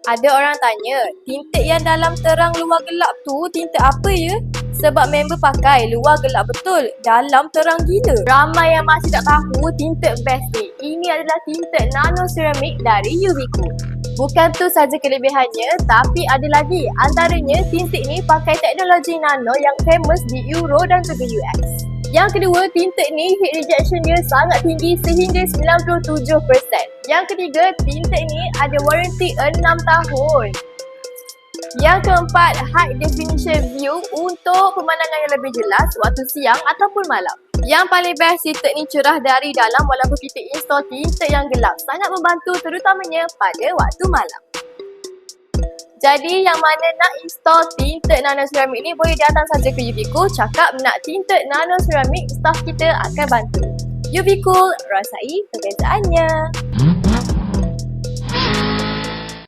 Ada orang tanya, tinted yang dalam terang luar gelap tu tinted apa ya? Sebab member pakai luar gelap betul, dalam terang gila. Ramai yang masih tak tahu tinted best ni. Ini adalah tinted nano ceramic dari Ubiquo. Bukan tu saja kelebihannya, tapi ada lagi. Antaranya, tinted ni pakai teknologi nano yang famous di Euro dan juga US. Yang kedua, tinted ni heat rejection dia sangat tinggi sehingga 97%. Yang ketiga, tinted ni ada warranty 6 tahun. Yang keempat, high definition view untuk pemandangan yang lebih jelas waktu siang ataupun malam. Yang paling best, tinted ni cerah dari dalam walaupun kita install tinted yang gelap. Sangat membantu terutamanya pada waktu malam. Jadi yang mana nak install tinted nano ceramic ni boleh datang saja ke Ubiquo, cakap nak tinted nano ceramic, staff kita akan bantu. Ubiquo, rasai perbezaannya.